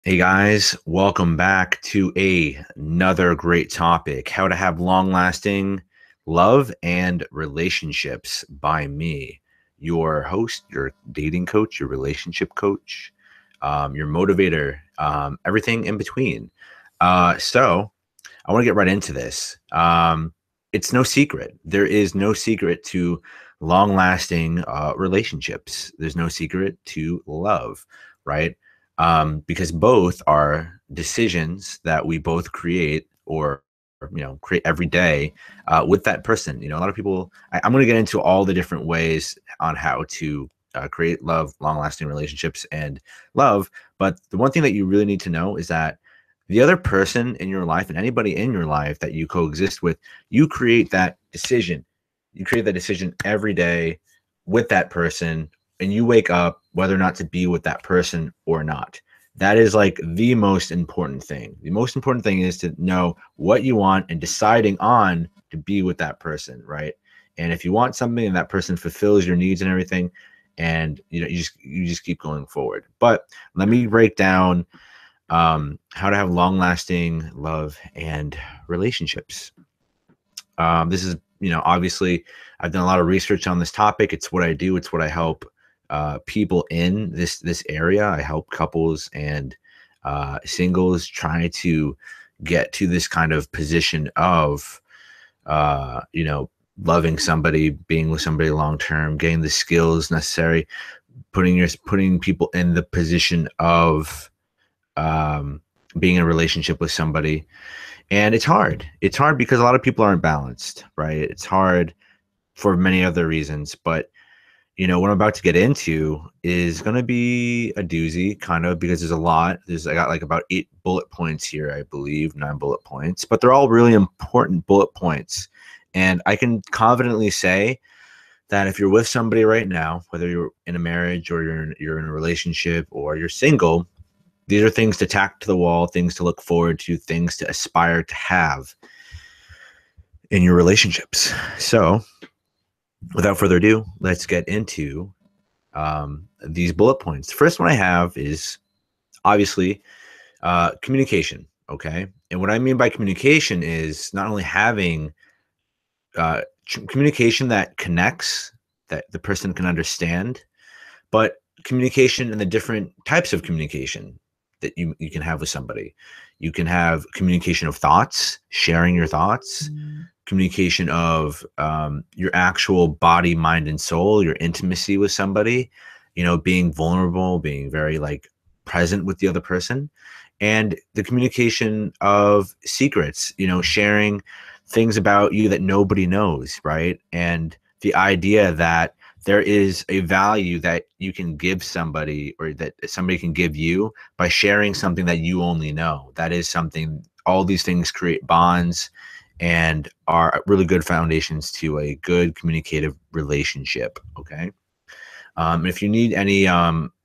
Hey guys, welcome back to another great topic, how to have long-lasting love and relationships by me, your host, your dating coach, your relationship coach, your motivator, everything in between. So I want to get right into this. It's no secret. There is no secret to long-lasting relationships. There's no secret to love, right? Because both are decisions that we both create or create every day with that person. A lot of people. I'm going to get into all the different ways on how to create love, long-lasting relationships, and love. But the one thing that you really need to know is that the other person in your life and anybody in your life that you coexist with, you create that decision. You create that decision every day with that person, and you wake up whether or not to be with that person or not. That is like the most important thing. The most important thing is to know what you want and deciding on to be with that person, right? And if you want something and that person fulfills your needs and everything, and you just keep going forward. But let me break down how to have long-lasting love and relationships. This is, obviously, I've done a lot of research on this topic. It's what I do. It's what I help people in this area. I help couples and singles try to get to this kind of position of, loving somebody, being with somebody long term, getting the skills necessary, putting people in the position of being in a relationship with somebody. And it's hard. It's hard because a lot of people aren't balanced, right? It's hard for many other reasons. But, what I'm about to get into is going to be a doozy, kind of, because there's a lot. I got like about 8 bullet points here, I believe, 9 bullet points, but they're all really important bullet points. And I can confidently say that if you're with somebody right now, whether you're in a marriage or you're in a relationship or you're single, these are things to tack to the wall, things to look forward to, things to aspire to have in your relationships. So without further ado, let's get into these bullet points. The first one I have is obviously communication, okay? And what I mean by communication is not only having communication that connects, that the person can understand, but communication and the different types of communication that you can have with somebody. You can have communication of thoughts, sharing your thoughts, communication of your actual body, mind, and soul, your intimacy with somebody, being vulnerable, being very like present with the other person, and the communication of secrets, sharing things about you that nobody knows, right? And the idea that there is a value that you can give somebody or that somebody can give you by sharing something that you only know. That is something, all these things create bonds and are really good foundations to a good communicative relationship. Okay. If you need any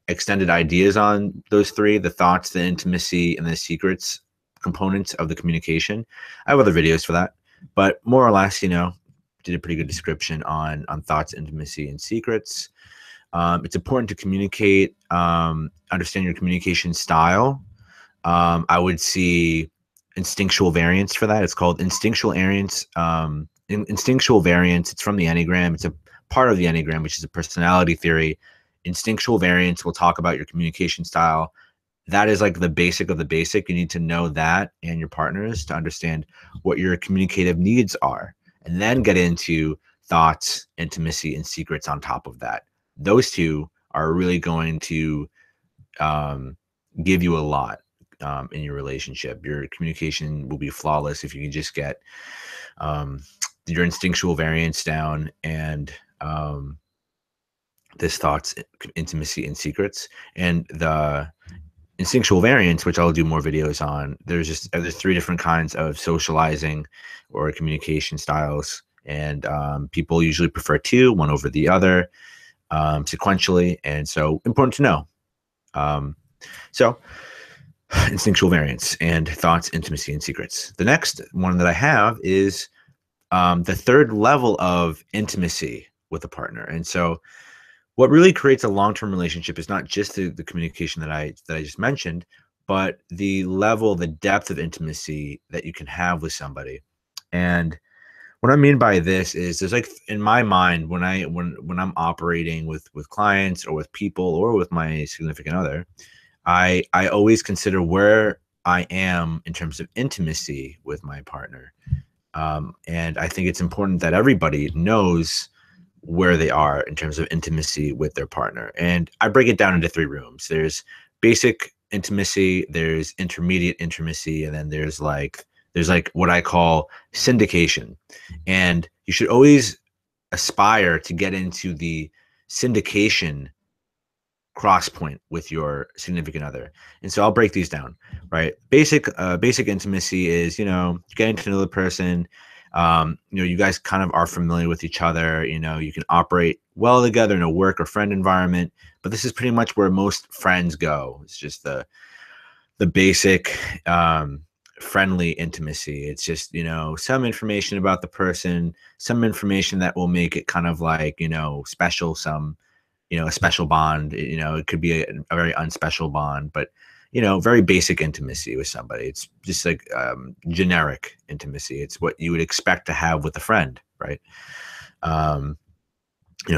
extended ideas on those three, the thoughts, the intimacy, and the secrets components of the communication, I have other videos for that. But more or less, did a pretty good description on thoughts, intimacy, and secrets. It's important to communicate, understand your communication style. I would see instinctual variance for that. It's called instinctual variance. Instinctual variance, it's from the Enneagram. It's a part of the Enneagram, which is a personality theory. Instinctual variance will talk about your communication style. That is like the basic of the basic. You need to know that and your partners to understand what your communicative needs are, and then get into thoughts, intimacy, and secrets on top of that. Those two are really going to give you a lot in your relationship. Your communication will be flawless if you can just get your instinctual variance down and this thoughts, intimacy, and secrets. And the instinctual variance, which I'll do more videos on, there's 3 different kinds of socializing or communication styles, and people usually prefer 2, one over the other, sequentially, and so important to know. So instinctual variance and thoughts, intimacy, and secrets. The next one that I have is the third level of intimacy with a partner. And so what really creates a long-term relationship is not just the communication that I just mentioned, but the level, the depth of intimacy that you can have with somebody. And what I mean by this is there's like in my mind when I'm operating with clients or with people or with my significant other, I always consider where I am in terms of intimacy with my partner. And I think it's important that everybody knows where they are in terms of intimacy with their partner. And I break it down into 3 rooms. There's basic intimacy, there's intermediate intimacy, and then there's like what I call syndication. And you should always aspire to get into the syndication cross point with your significant other. And so I'll break these down, right? Basic intimacy is, getting to know the person. You guys kind of are familiar with each other. You can operate well together in a work or friend environment, but this is pretty much where most friends go. It's just the basic friendly intimacy. It's just, some information about the person, some information that will make it kind of like, special, a special bond. It could be a very unspecial bond, but very basic intimacy with somebody. It's just like generic intimacy. It's what you would expect to have with a friend, right?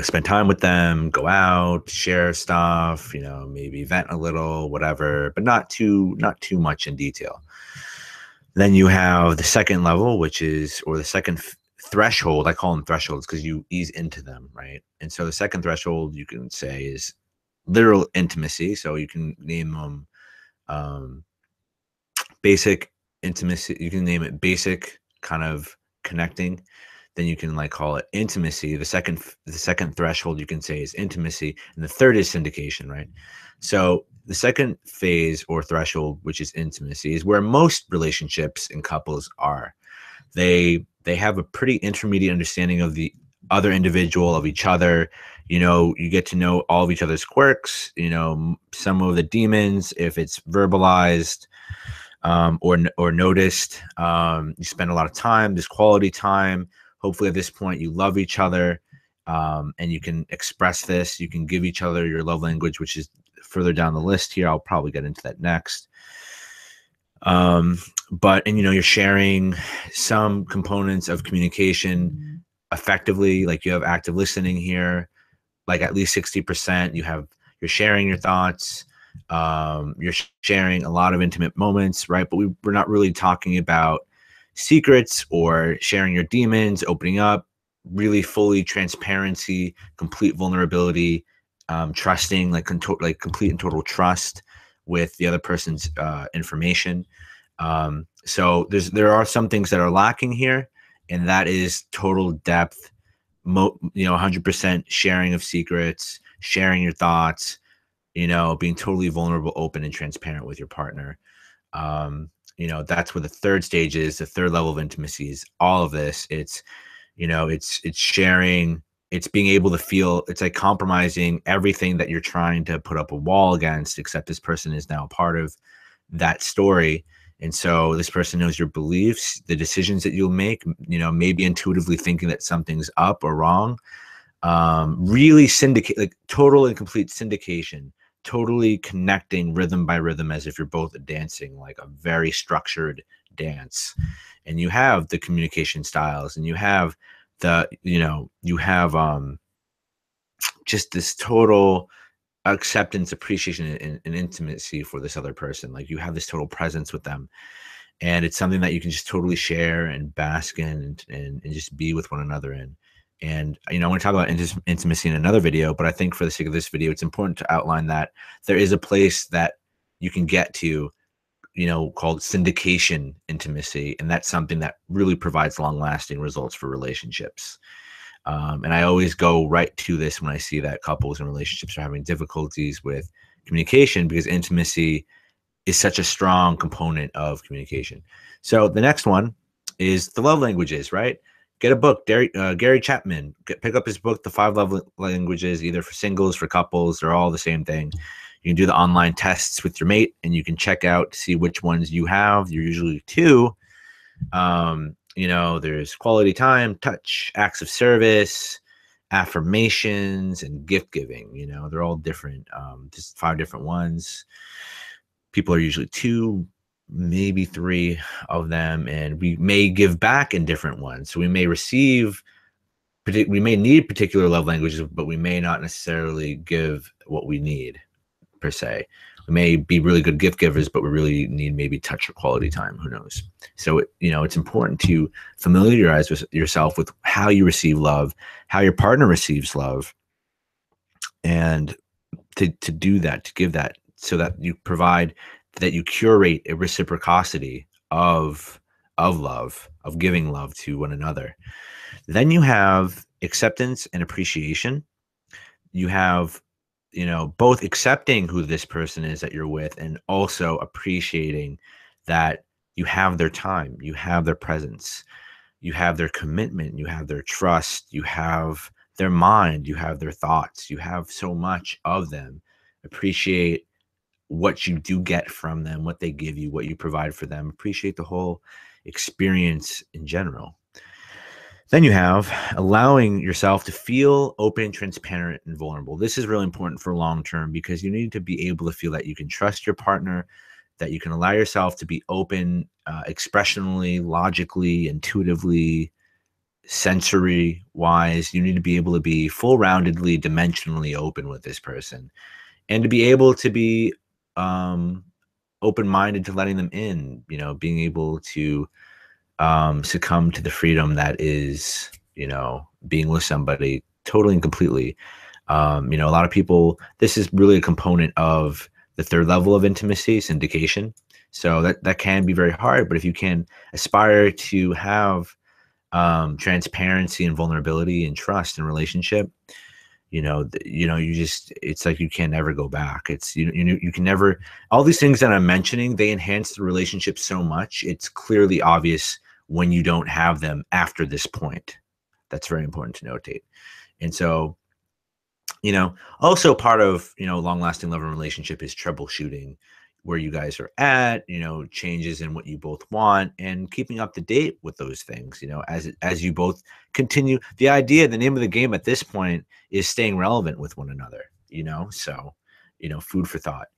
Spend time with them, go out, share stuff, maybe vent a little, whatever, but not too much in detail. Then you have the second level, which is, or the second threshold. I call them thresholds because you ease into them, right? And so the second threshold you can say is literal intimacy. So you can name them basic intimacy. You can name it basic kind of connecting. Then you can like call it intimacy. The second threshold you can say is intimacy, and the third is syndication, right? So the second phase or threshold, which is intimacy, is where most relationships and couples are. They have a pretty intermediate understanding of the other individual, of each other. You get to know all of each other's quirks, some of the demons, if it's verbalized or noticed. You spend a lot of time, this quality time. Hopefully at this point you love each other, and you can express this. You can give each other your love language, which is further down the list here. I'll probably get into that next. But you're sharing some components of communication effectively. Like you have active listening here, like at least 60%. You're sharing your thoughts. You're sharing a lot of intimate moments, right? But we're not really talking about secrets or sharing your demons, opening up, really fully transparency, complete vulnerability, trusting, like complete and total trust with the other person's information. So there are some things that are lacking here, and that is total depth, 100% sharing of secrets, sharing your thoughts, being totally vulnerable, open, and transparent with your partner. That's where the third stage is. The third level of intimacy is all of this. It's sharing, it's being able to feel, it's like compromising everything that you're trying to put up a wall against, except this person is now a part of that story. And so this person knows your beliefs, the decisions that you'll make, maybe intuitively thinking that something's up or wrong. Really syndicate, like total and complete syndication, totally connecting rhythm by rhythm as if you're both dancing like a very structured dance. And you have the communication styles, and you have just this total acceptance, appreciation, and intimacy for this other person. Like you have this total presence with them, and it's something that you can just totally share and bask in, and just be with one another in. And I want to talk about intimacy in another video, but I think for the sake of this video, it's important to outline that there is a place that you can get to, called syndication intimacy, and that's something that really provides long-lasting results for relationships. And I always go right to this when I see that couples and relationships are having difficulties with communication, because intimacy is such a strong component of communication. So the next one is the love languages, right? Get a book, Gary Chapman. Pick up his book, The 5 Love Languages, either for singles, for couples. They're all the same thing. You can do the online tests with your mate, and you can check out to see which ones you have. You're usually 2. There's quality time, touch, acts of service, affirmations, and gift giving. They're all different, just 5 different ones. People are usually 2, maybe 3 of them, and we may give back in different ones. So we may we may need particular love languages, but we may not necessarily give what we need per se. We may be really good gift givers, but we really need maybe touch or quality time. Who knows? So, it's important to familiarize yourself with how you receive love, how your partner receives love, and to do that, to give that, so that you provide, that you curate a reciprocity of love, of giving love to one another. Then you have acceptance and appreciation. You have, both accepting who this person is that you're with, and also appreciating that you have their time, you have their presence, you have their commitment, you have their trust, you have their mind, you have their thoughts, you have so much of them. Appreciate what you do get from them, what they give you, what you provide for them. Appreciate the whole experience in general. Then you have allowing yourself to feel open, transparent, and vulnerable. This is really important for long term, because you need to be able to feel that you can trust your partner, that you can allow yourself to be open, expressionally, logically, intuitively, sensory wise. You need to be able to be full roundedly, dimensionally open with this person, and to be able to be open minded to letting them in, being able to succumb to the freedom that is, being with somebody totally and completely. A lot of people, this is really a component of the third level of intimacy, syndication. So that can be very hard, but if you can aspire to have transparency and vulnerability and trust in relationship, it's like you can never go back. It's, you can never, all these things that I'm mentioning, they enhance the relationship so much. It's clearly obvious when you don't have them after this point. That's very important to notate. And so, also part of, long lasting love and relationship is troubleshooting where you guys are at, changes in what you both want, and keeping up to date with those things, as you both continue. The name of the game at this point is staying relevant with one another, so, food for thought.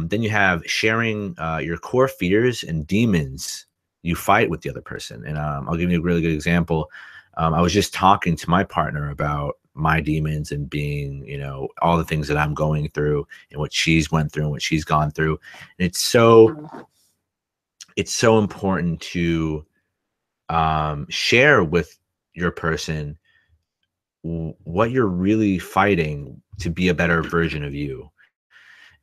Then you have sharing your core fears and demons you fight with the other person. And I'll give you a really good example. I was just talking to my partner about my demons and being, all the things that I'm going through and what she's went through and what she's gone through. And it's so important to share with your person what you're really fighting to be a better version of you.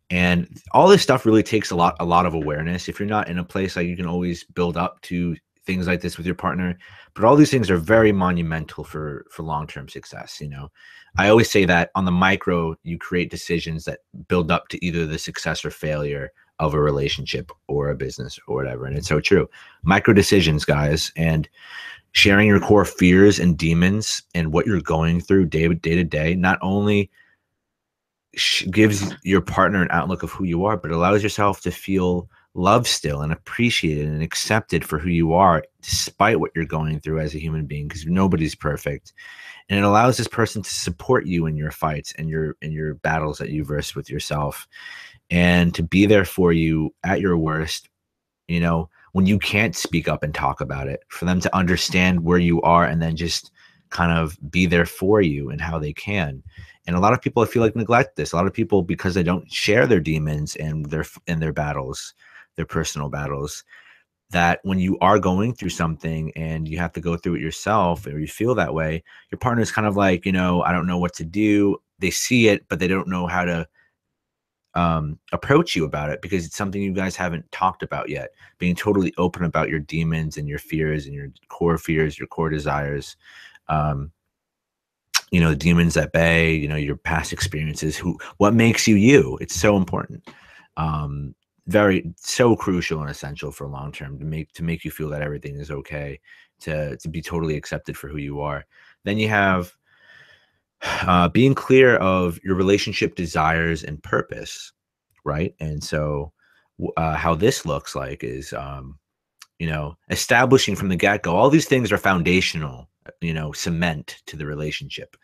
And all this stuff really takes a lot of awareness. If you're not in a place, like, you can always build up to things like this with your partner, but all these things are very monumental for long-term success. I always say that on the micro, you create decisions that build up to either the success or failure of a relationship or a business or whatever. And it's so true. Micro decisions, guys, and sharing your core fears and demons and what you're going through day to day, not only gives your partner an outlook of who you are, but allows yourself to feel loved still and appreciated and accepted for who you are, despite what you're going through as a human being, because nobody's perfect. And it allows this person to support you in your fights and your battles that you verse with yourself, and to be there for you at your worst, when you can't speak up and talk about it, for them to understand where you are and then just kind of be there for you and how they can. And a lot of people, I feel like, neglect this. A lot of people, because they don't share their demons and their battles, their personal battles, that when you are going through something and you have to go through it yourself, or you feel that way, your partner's kind of like, I don't know what to do. They see it, but they don't know how to approach you about it, because it's something you guys haven't talked about yet. Being totally open about your demons and your fears and your core fears, your core desires, the demons at bay, your past experiences, what makes you you. It's so important. So crucial and essential for long term, to make you feel that everything is okay, to be totally accepted for who you are. Then you have being clear of your relationship desires and purpose, right? And so how this looks like is establishing from the get-go. All these things are foundational, cement to the relationship.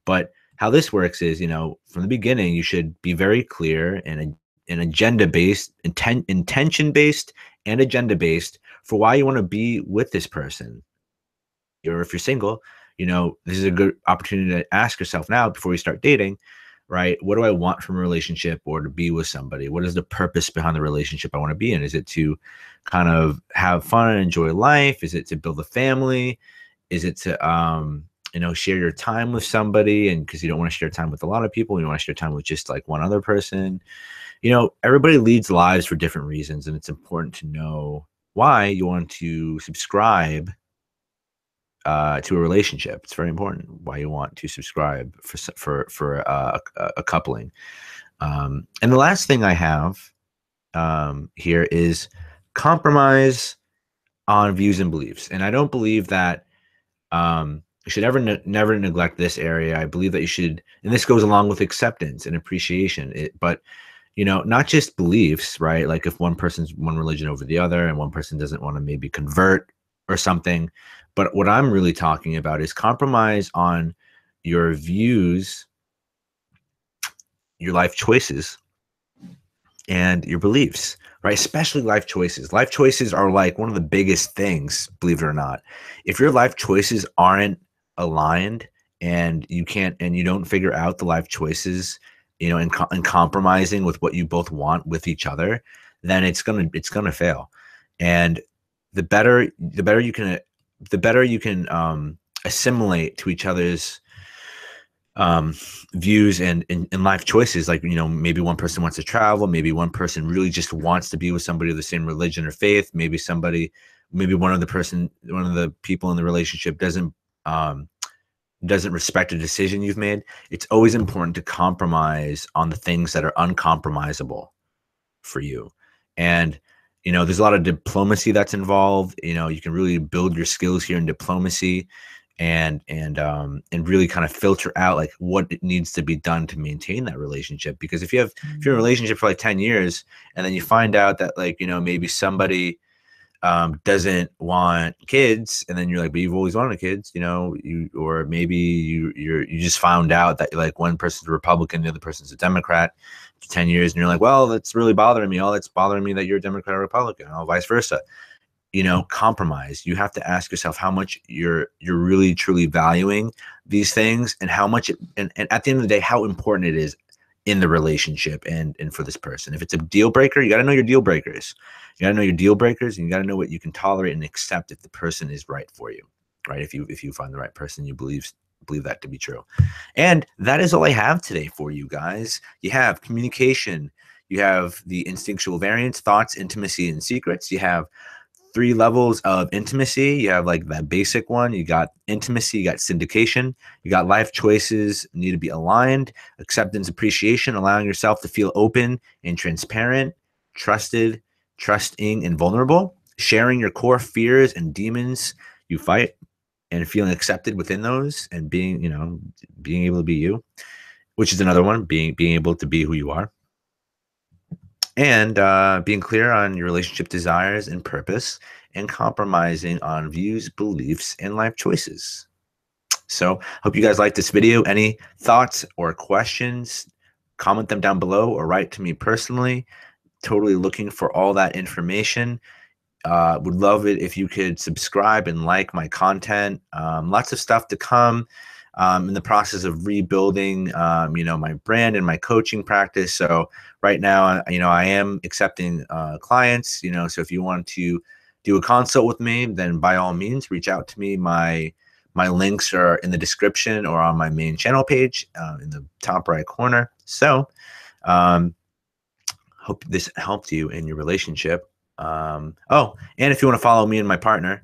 But how this works is, from the beginning, you should be very clear and and agenda-based, intention-based and agenda-based for why you want to be with this person. Or if you're single, this is a good opportunity to ask yourself now before you start dating, right? What do I want from a relationship or to be with somebody? What is the purpose behind the relationship I want to be in? Is it to kind of have fun and enjoy life? Is it to build a family? Is it to, share your time with somebody? And because you don't want to share time with a lot of people, you want to share time with just like one other person. Everybody leads lives for different reasons, and it's important to know why you want to subscribe to a relationship. It's very important why you want to subscribe for a coupling. And the last thing I have here is compromise on views and beliefs. And I don't believe that you should never neglect this area. I believe that you should, and this goes along with acceptance and appreciation. But not just beliefs, right? Like if one person's one religion over the other, and one person doesn't want to maybe convert or something. But what I'm really talking about is compromise on your views, your life choices, and your beliefs, right? Especially life choices. Life choices are like one of the biggest things, believe it or not. If your life choices aren't aligned and you don't figure out the life choices, and compromising with what you both want with each other, then it's gonna fail. And the better you can assimilate to each other's views and life choices. Like, maybe one person wants to travel, maybe one person really just wants to be with somebody of the same religion or faith, maybe one of the people in the relationship doesn't respect a decision you've made. It's always important to compromise on the things that are uncompromisable for you. And there's a lot of diplomacy that's involved. You can really build your skills here in diplomacy and really kind of filter out like what needs to be done to maintain that relationship. Because if you're in a relationship for like 10 years and then you find out that maybe somebody doesn't want kids, and then you're like, but you've always wanted kids, or maybe you just found out that like one person's a Republican, the other person's a Democrat for 10 years, and you're like, well, that's really bothering me. Oh, that's bothering me that you're a Democrat or Republican, or vice versa. Compromise. You have to ask yourself how much you're really truly valuing these things, and how much and at the end of the day, how important it is in the relationship and for this person. If it's a deal breaker, you got to know your deal breakers. You got to know your deal breakers, and you got to know what you can tolerate and accept if the person is right for you, right? If you find the right person, you believe that to be true. And that is all I have today for you guys. You have communication, you have the instinctual variance, thoughts, intimacy, and secrets. You have 3 levels of intimacy. You have like that basic one. You got intimacy, you got syndication, you got life choices need to be aligned, acceptance, appreciation, allowing yourself to feel open and transparent, trusting and vulnerable, sharing your core fears and demons you fight, and feeling accepted within those, and being able to be you, which is another one, being able to be who you are. And being clear on your relationship desires and purpose, and compromising on views, beliefs, and life choices. So hope you guys liked this video. Any thoughts or questions, comment them down below or write to me personally. Totally looking for all that information. Would love it if you could subscribe and like my content. Lots of stuff to come. In the process of rebuilding, my brand and my coaching practice. So right now, I am accepting clients, so if you want to do a consult with me, then by all means, reach out to me. My links are in the description or on my main channel page in the top right corner. So hope this helped you in your relationship. Oh, and if you want to follow me and my partner,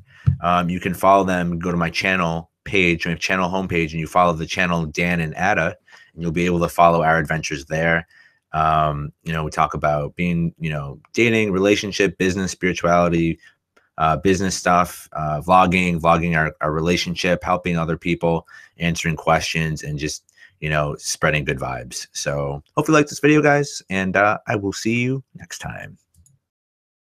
you can follow them, go to my channel page, my channel homepage, and you follow the channel Dan and Ada, and you'll be able to follow our adventures there. We talk about being, dating, relationship, business, spirituality, business stuff, vlogging our relationship, helping other people, answering questions, and just, spreading good vibes. So hope you like this video, guys, and I will see you next time.